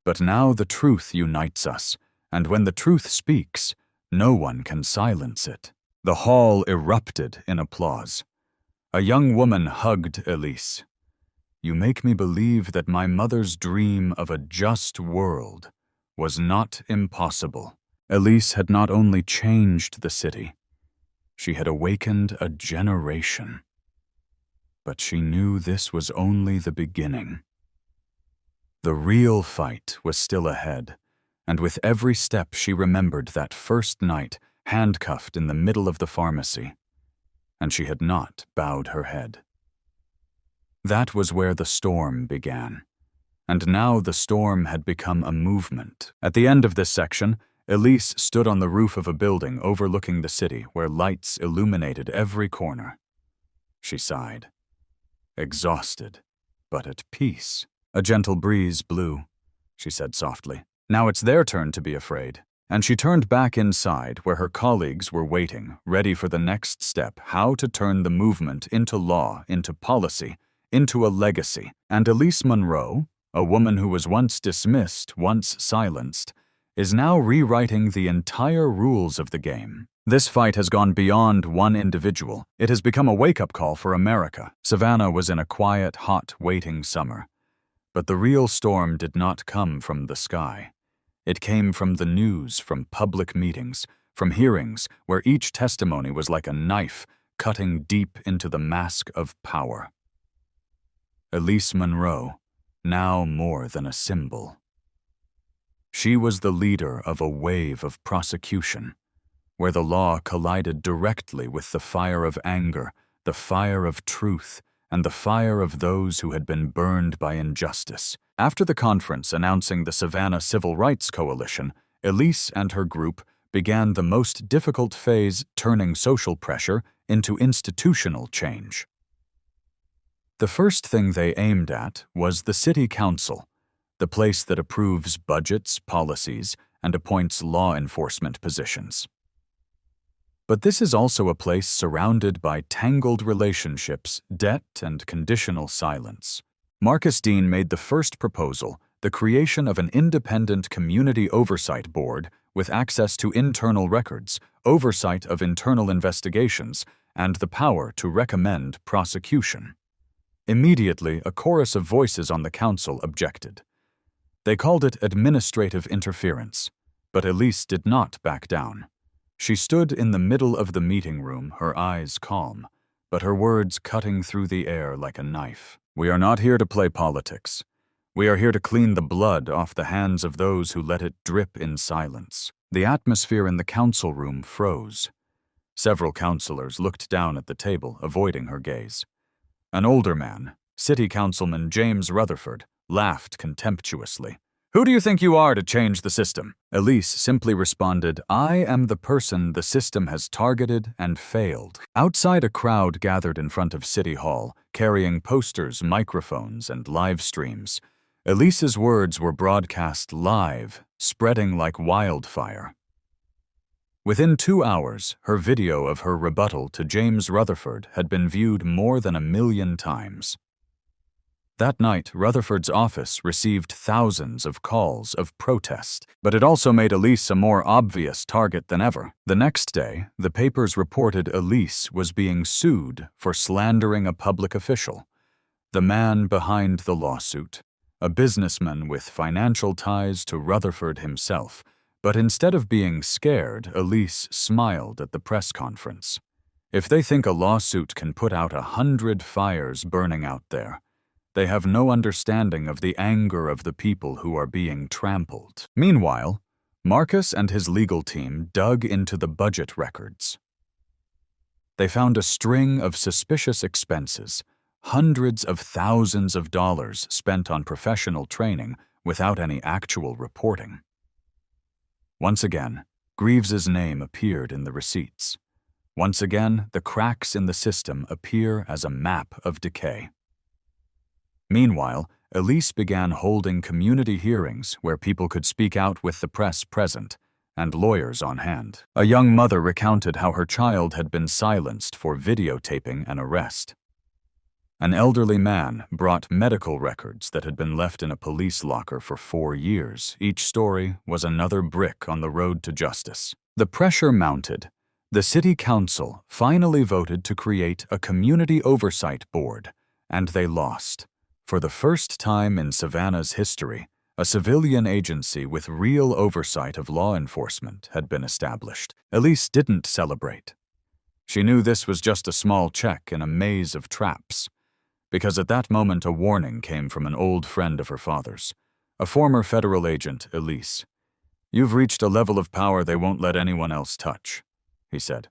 but now the truth unites us, and when the truth speaks, no one can silence it." The hall erupted in applause. A young woman hugged Elise. "You make me believe that my mother's dream of a just world was not impossible." Elise had not only changed the city, she had awakened a generation. But she knew this was only the beginning. The real fight was still ahead, and with every step she remembered that first night, handcuffed in the middle of the pharmacy, and she had not bowed her head. That was where the storm began, and now the storm had become a movement. At the end of this section, Elise stood on the roof of a building overlooking the city where lights illuminated every corner. She sighed, exhausted, but at peace. "A gentle breeze blew," she said softly. "Now it's their turn to be afraid." And she turned back inside where her colleagues were waiting, ready for the next step, how to turn the movement into law, into policy, into a legacy. And Elise Monroe, a woman who was once dismissed, once silenced, is now rewriting the entire rules of the game. This fight has gone beyond one individual. It has become a wake-up call for America. Savannah was in a quiet, hot, waiting summer. But the real storm did not come from the sky. It came from the news, from public meetings, from hearings where each testimony was like a knife cutting deep into the mask of power. Elise Monroe, now more than a symbol. She was the leader of a wave of prosecution, where the law collided directly with the fire of anger, the fire of truth, and the fire of those who had been burned by injustice. After the conference announcing the Savannah Civil Rights Coalition, Elise and her group began the most difficult phase, turning social pressure into institutional change. The first thing they aimed at was the City Council, the place that approves budgets, policies, and appoints law enforcement positions. But this is also a place surrounded by tangled relationships, debt, and conditional silence. Marcus Dean made the first proposal, the creation of an independent community oversight board with access to internal records, oversight of internal investigations, and the power to recommend prosecution. Immediately, a chorus of voices on the council objected. They called it administrative interference, but Elise did not back down. She stood in the middle of the meeting room, her eyes calm, but her words cutting through the air like a knife. "We are not here to play politics. We are here to clean the blood off the hands of those who let it drip in silence." The atmosphere in the council room froze. Several councilors looked down at the table, avoiding her gaze. An older man, City Councilman James Rutherford, laughed contemptuously. "Who do you think you are to change the system?" Elise simply responded, "I am the person the system has targeted and failed." Outside, a crowd gathered in front of City Hall, carrying posters, microphones, and live streams. Elise's words were broadcast live, spreading like wildfire. Within 2 hours, her video of her rebuttal to James Rutherford had been viewed more than 1 million times. That night, Rutherford's office received thousands of calls of protest, but it also made Elise a more obvious target than ever. The next day, the papers reported Elise was being sued for slandering a public official. The man behind the lawsuit, a businessman with financial ties to Rutherford himself. But instead of being scared, Elise smiled at the press conference. If they think a lawsuit can put out 100 fires burning out there, they have no understanding of the anger of the people who are being trampled. Meanwhile, Marcus and his legal team dug into the budget records. They found a string of suspicious expenses, hundreds of thousands of dollars spent on professional training without any actual reporting. Once again, Greaves's name appeared in the receipts. Once again, the cracks in the system appear as a map of decay. Meanwhile, Elise began holding community hearings where people could speak out with the press present and lawyers on hand. A young mother recounted how her child had been silenced for videotaping an arrest. An elderly man brought medical records that had been left in a police locker for 4 years. Each story was another brick on the road to justice. The pressure mounted. The city council finally voted to create a community oversight board, and they lost. For the first time in Savannah's history, a civilian agency with real oversight of law enforcement had been established. Elise didn't celebrate. She knew this was just a small check in a maze of traps. Because at that moment a warning came from an old friend of her father's, a former federal agent, Elise. "You've reached a level of power they won't let anyone else touch," he said.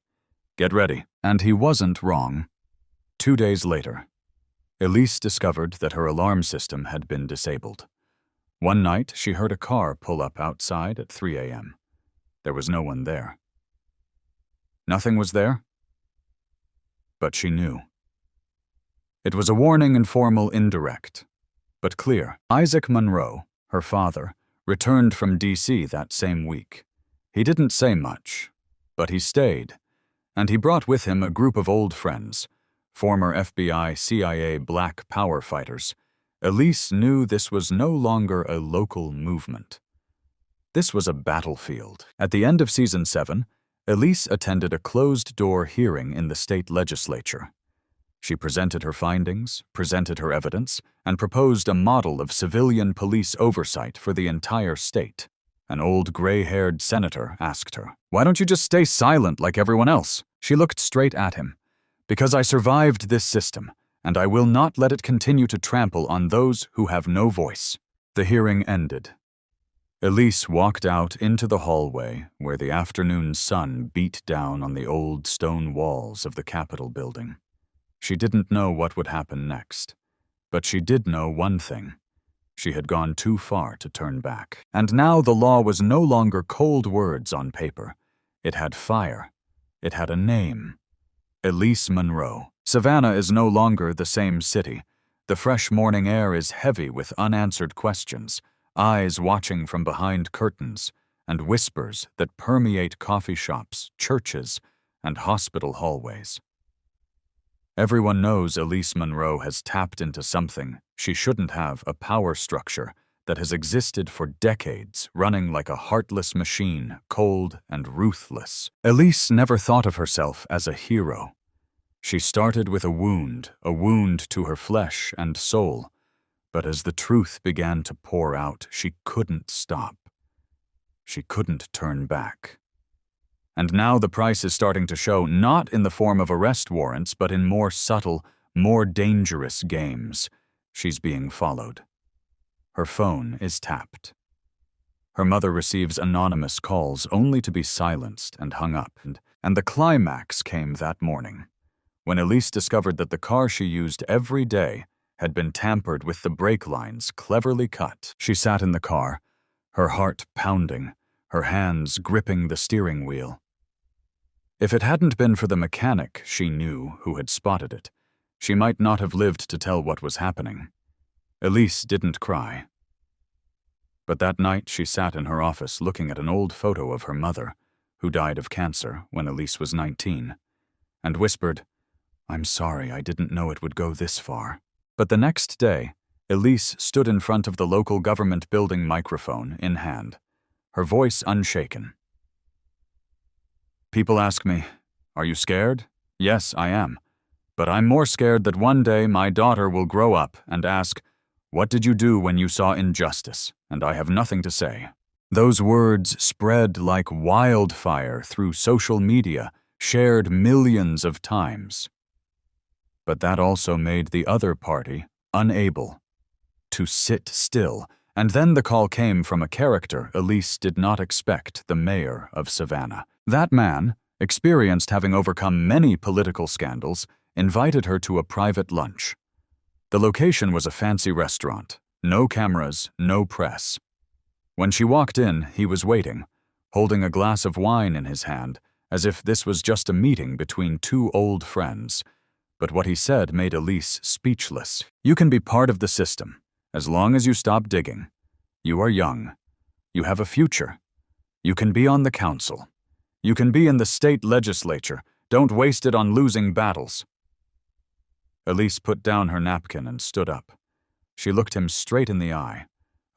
"Get ready." And he wasn't wrong. 2 days later, Elise discovered that her alarm system had been disabled. One night, she heard a car pull up outside at 3 a.m. There was no one there. Nothing was there, but she knew. It was a warning, informal, indirect, but clear. Isaac Monroe, her father, returned from D.C. that same week. He didn't say much, but he stayed, and he brought with him a group of old friends, former FBI, CIA Black Power fighters. Elise knew this was no longer a local movement. This was a battlefield. At the end of Season 7, Elise attended a closed-door hearing in the state legislature. She presented her findings, presented her evidence, and proposed a model of civilian police oversight for the entire state. An old gray-haired senator asked her, "Why don't you just stay silent like everyone else?" She looked straight at him. "Because I survived this system, and I will not let it continue to trample on those who have no voice." The hearing ended. Elise walked out into the hallway where the afternoon sun beat down on the old stone walls of the Capitol building. She didn't know what would happen next, but she did know one thing. She had gone too far to turn back. And now the law was no longer cold words on paper. It had fire. It had a name. Elise Monroe. Savannah is no longer the same city. The fresh morning air is heavy with unanswered questions, eyes watching from behind curtains, and whispers that permeate coffee shops, churches, and hospital hallways. Everyone knows Elise Monroe has tapped into something she shouldn't have, a power structure that has existed for decades, running like a heartless machine, cold and ruthless. Elise never thought of herself as a hero. She started with a wound to her flesh and soul, but as the truth began to pour out, she couldn't stop. She couldn't turn back. And now the price is starting to show, not in the form of arrest warrants, but in more subtle, more dangerous games. She's being followed. Her phone is tapped. Her mother receives anonymous calls only to be silenced and hung up, and the climax came that morning, when Elise discovered that the car she used every day had been tampered with, the brake lines cleverly cut. She sat in the car, her heart pounding, her hands gripping the steering wheel. If it hadn't been for the mechanic she knew who had spotted it, she might not have lived to tell what was happening. Elise didn't cry. But that night she sat in her office looking at an old photo of her mother, who died of cancer when Elise was 19, and whispered, "I'm sorry, I didn't know it would go this far." But the next day, Elise stood in front of the local government building, microphone in hand, her voice unshaken. "People ask me, 'Are you scared?' Yes, I am. But I'm more scared that one day my daughter will grow up and ask, 'What did you do when you saw injustice?' And I have nothing to say." Those words spread like wildfire through social media, shared millions of times. But that also made the other party unable to sit still, and then the call came from a character Elise did not expect, the mayor of Savannah. That man, experienced having overcome many political scandals, invited her to a private lunch. The location was a fancy restaurant. No cameras, no press. When she walked in, he was waiting, holding a glass of wine in his hand, as if this was just a meeting between two old friends. But what he said made Elise speechless. "You can be part of the system, as long as you stop digging. You are young. You have a future. You can be on the council. You can be in the state legislature. Don't waste it on losing battles." Elise put down her napkin and stood up. She looked him straight in the eye,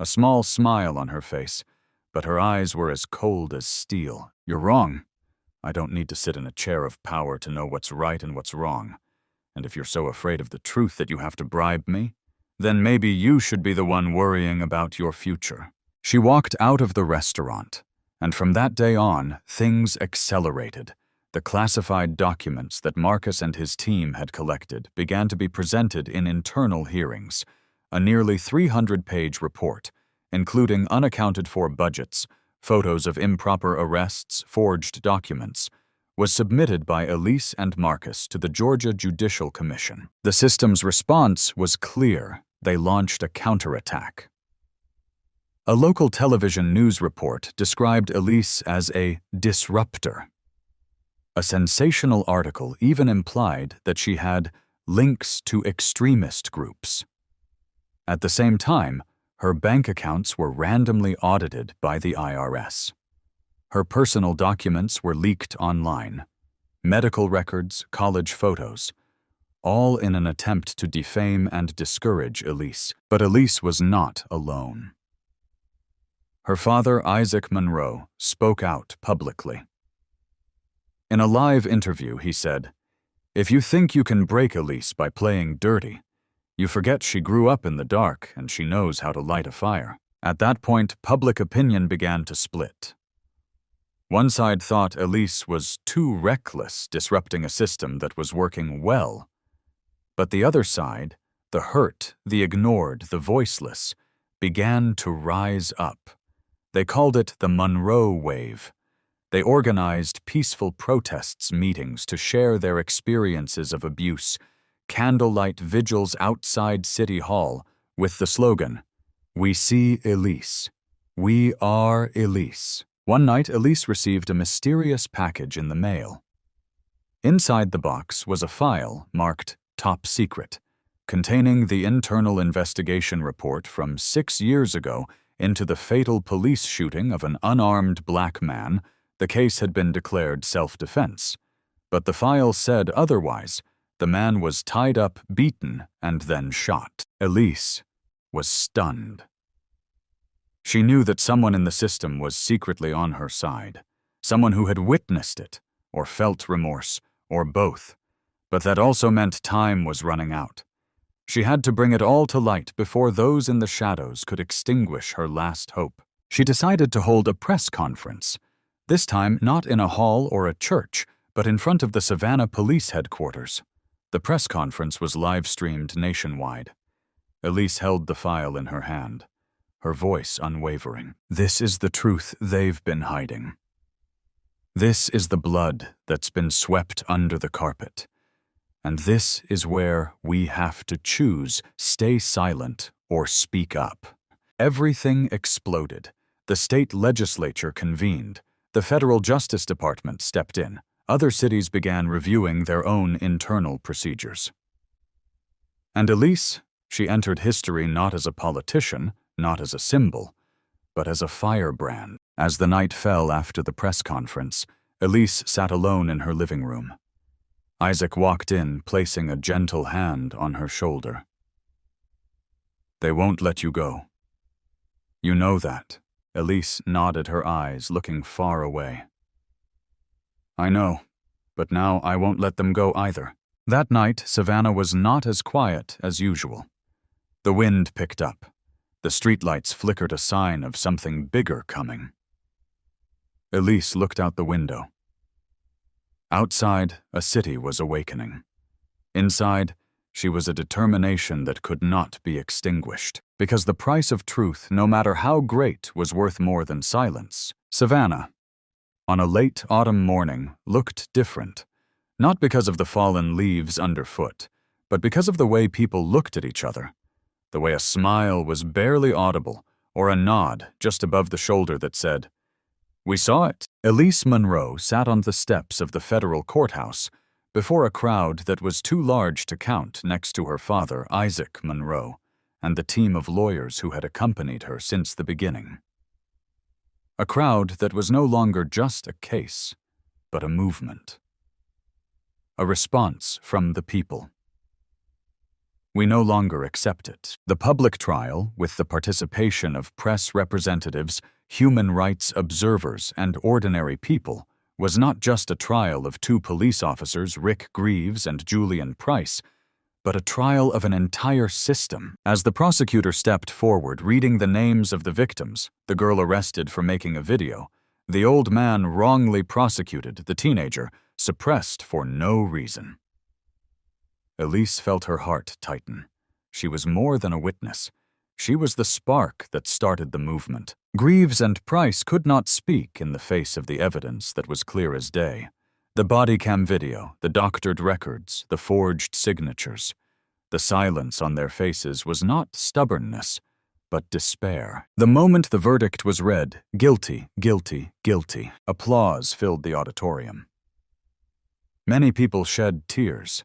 a small smile on her face, but her eyes were as cold as steel. "You're wrong. I don't need to sit in a chair of power to know what's right and what's wrong. And if you're so afraid of the truth that you have to bribe me, then maybe you should be the one worrying about your future." She walked out of the restaurant, and from that day on, things accelerated. The classified documents that Marcus and his team had collected began to be presented in internal hearings. A nearly 300-page report, including unaccounted-for budgets, photos of improper arrests, forged documents, was submitted by Elise and Marcus to the Georgia Judicial Commission. The system's response was clear. They launched a counterattack. A local television news report described Elise as a disruptor. A sensational article even implied that she had links to extremist groups. At the same time, her bank accounts were randomly audited by the IRS. Her personal documents were leaked online. Medical records, college photos, all in an attempt to defame and discourage Elise. But Elise was not alone. Her father, Isaac Monroe, spoke out publicly. In a live interview, he said, "If you think you can break Elise by playing dirty, you forget she grew up in the dark and she knows how to light a fire." At that point, public opinion began to split. One side thought Elise was too reckless, disrupting a system that was working well. But the other side, the hurt, the ignored, the voiceless, began to rise up. They called it the Monroe Wave. They organized peaceful protests meetings to share their experiences of abuse, candlelight vigils outside City Hall with the slogan, "We see Elise. We are Elise." One night, Elise received a mysterious package in the mail. Inside the box was a file marked Top Secret, containing the internal investigation report from 6 years ago into the fatal police shooting of an unarmed black man. The case had been declared self-defense, but the file said otherwise. The man was tied up, beaten, and then shot. Elise was stunned. She knew that someone in the system was secretly on her side, someone who had witnessed it, or felt remorse, or both. But that also meant time was running out. She had to bring it all to light before those in the shadows could extinguish her last hope. She decided to hold a press conference, this time not in a hall or a church, but in front of the Savannah Police Headquarters. The press conference was live-streamed nationwide. Elise held the file in her hand, her voice unwavering. This is the truth they've been hiding. This is the blood that's been swept under the carpet. And this is where we have to choose, stay silent or speak up. Everything exploded. The state legislature convened. The federal Justice Department stepped in. Other cities began reviewing their own internal procedures. And Elise, she entered history not as a politician, not as a symbol, but as a firebrand. As the night fell after the press conference, Elise sat alone in her living room. Isaac walked in, placing a gentle hand on her shoulder. They won't let you go. You know that. Elise nodded her eyes, looking far away. I know, but now I won't let them go either. That night, Savannah was not as quiet as usual. The wind picked up. The streetlights flickered a sign of something bigger coming. Elise looked out the window. Outside, a city was awakening. Inside, she was a determination that could not be extinguished, because the price of truth, no matter how great, was worth more than silence. Savannah, on a late autumn morning, looked different, not because of the fallen leaves underfoot, but because of the way people looked at each other, the way a smile was barely audible, or a nod just above the shoulder that said, "We saw it." Elise Monroe sat on the steps of the federal courthouse before a crowd that was too large to count next to her father, Isaac Monroe, and the team of lawyers who had accompanied her since the beginning. A crowd that was no longer just a case, but a movement. A response from the people. We no longer accept it. The public trial, with the participation of press representatives, human rights observers, and ordinary people, was not just a trial of two police officers, Rick Greaves and Julian Price, but a trial of an entire system. As the prosecutor stepped forward, reading the names of the victims, the girl arrested for making a video, the old man wrongly prosecuted, the teenager suppressed for no reason. Elise felt her heart tighten. She was more than a witness. She was the spark that started the movement. Greaves and Price could not speak in the face of the evidence that was clear as day. The body cam video, the doctored records, the forged signatures. The silence on their faces was not stubbornness, but despair. The moment the verdict was read, guilty, guilty, guilty, applause filled the auditorium. Many people shed tears,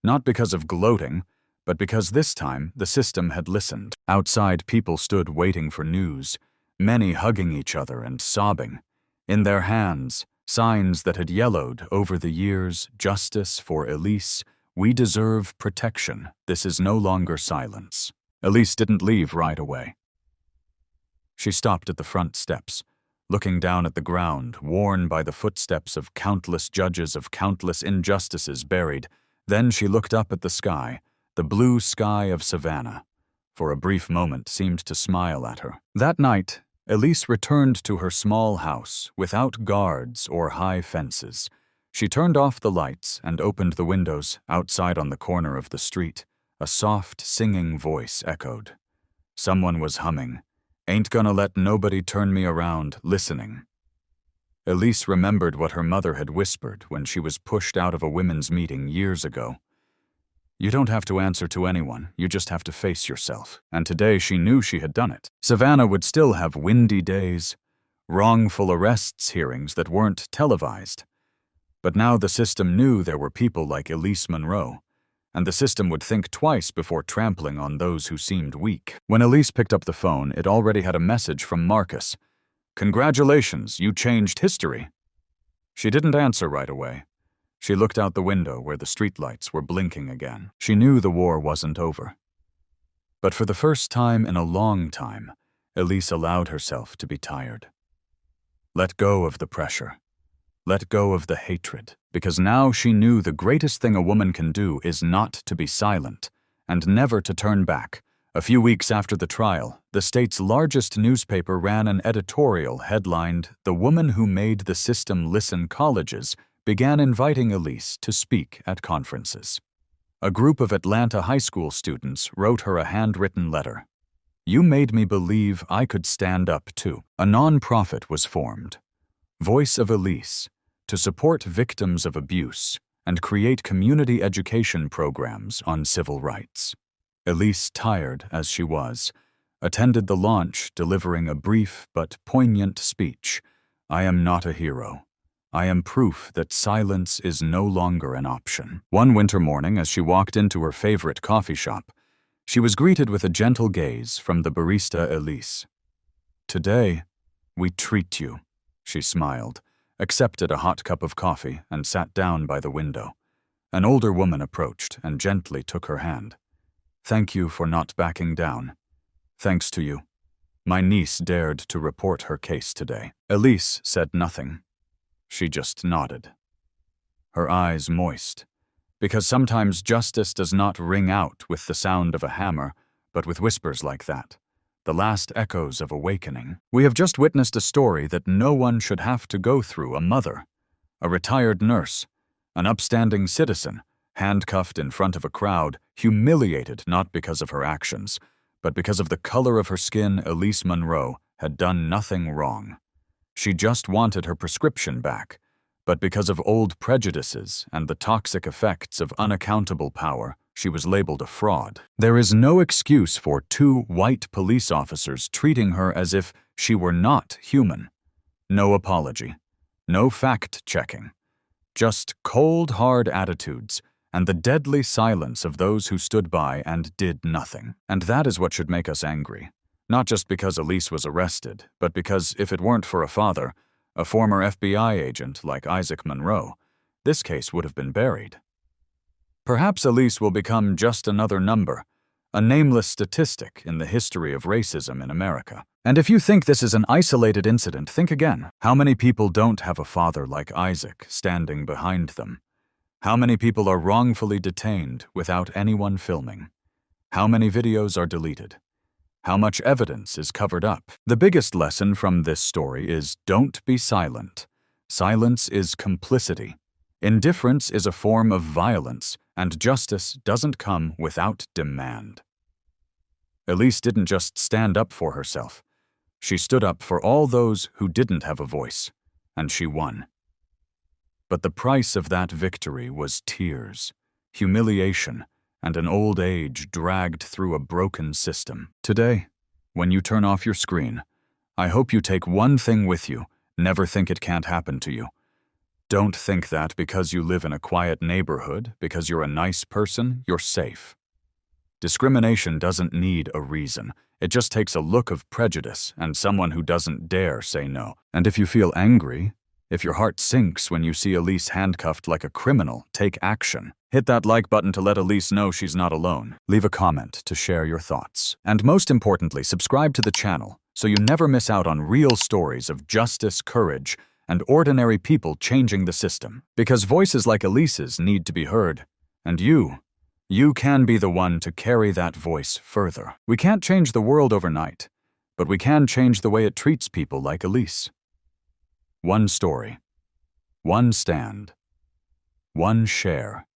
not because of gloating, but because this time the system had listened. Outside, people stood waiting for news, many hugging each other and sobbing. In their hands, signs that had yellowed over the years: justice for Elise, we deserve protection, this is no longer silence. Elise didn't leave right away. She stopped at the front steps, looking down at the ground, worn by the footsteps of countless judges, of countless injustices buried. Then she looked up at the sky, the blue sky of Savannah. For a brief moment seemed to smile at her. That night, Elise returned to her small house without guards or high fences. She turned off the lights and opened the windows. Outside on the corner of the street, a soft, singing voice echoed. Someone was humming, "Ain't gonna let nobody turn me around," listening. Elise remembered what her mother had whispered when she was pushed out of a women's meeting years ago. You don't have to answer to anyone, you just have to face yourself. And today she knew she had done it. Savannah would still have windy days, wrongful arrests hearings that weren't televised. But now the system knew there were people like Elise Monroe, and the system would think twice before trampling on those who seemed weak. When Elise picked up the phone, it already had a message from Marcus. "Congratulations, you changed history." She didn't answer right away. She looked out the window where the streetlights were blinking again. She knew the war wasn't over. But for the first time in a long time, Elise allowed herself to be tired. Let go of the pressure. let go of the hatred, because now she knew the greatest thing a woman can do is not to be silent, and never to turn back. A few weeks after the trial, the state's largest newspaper ran an editorial headlined, "The Woman Who Made the System Listen." Colleges began inviting Elise to speak at conferences. A group of Atlanta high school students wrote her a handwritten letter. "You made me believe I could stand up too." A nonprofit was formed, Voice of Elise, to support victims of abuse and create community education programs on civil rights. Elise, tired as she was, attended the launch, delivering a brief but poignant speech. "I am not a hero. I am proof that silence is no longer an option." One winter morning, as she walked into her favorite coffee shop, she was greeted with a gentle gaze from the barista Elise. "Today, we treat you," she smiled, accepted a hot cup of coffee, and sat down by the window. An older woman approached and gently took her hand. "Thank you for not backing down. Thanks to you, my niece dared to report her case today." Elise said nothing. She just nodded, her eyes moist, because sometimes justice does not ring out with the sound of a hammer, but with whispers like that, the last echoes of awakening. We have just witnessed a story that no one should have to go through. A mother, a retired nurse, an upstanding citizen, handcuffed in front of a crowd, humiliated not because of her actions, but because of the color of her skin. Elise Monroe had done nothing wrong. She just wanted her prescription back, but because of old prejudices and the toxic effects of unaccountable power, she was labeled a fraud. There is no excuse for two white police officers treating her as if she were not human. No apology, no fact-checking, just cold, hard attitudes and the deadly silence of those who stood by and did nothing. And that is what should make us angry. Not just because Elise was arrested, but because if it weren't for a father, a former FBI agent like Isaac Monroe, this case would have been buried. Perhaps Elise will become just another number, a nameless statistic in the history of racism in America. And if you think this is an isolated incident, think again. How many people don't have a father like Isaac standing behind them? How many people are wrongfully detained without anyone filming? How many videos are deleted? How much evidence is covered up? The biggest lesson from this story is don't be silent. Silence is complicity. Indifference is a form of violence, and justice doesn't come without demand. Elise didn't just stand up for herself. She stood up for all those who didn't have a voice, and she won. But the price of that victory was tears, humiliation, and an old age dragged through a broken system. Today, when you turn off your screen, I hope you take one thing with you: never think it can't happen to you. Don't think that because you live in a quiet neighborhood, because you're a nice person, you're safe. Discrimination doesn't need a reason. It just takes a look of prejudice and someone who doesn't dare say no. And if you feel angry, if your heart sinks when you see Elise handcuffed like a criminal, take action. Hit that like button to let Elise know she's not alone. Leave a comment to share your thoughts. And most importantly, subscribe to the channel so you never miss out on real stories of justice, courage, and ordinary people changing the system. Because voices like Elise's need to be heard. And you can be the one to carry that voice further. We can't change the world overnight, but we can change the way it treats people like Elise. One story, one stand, one share.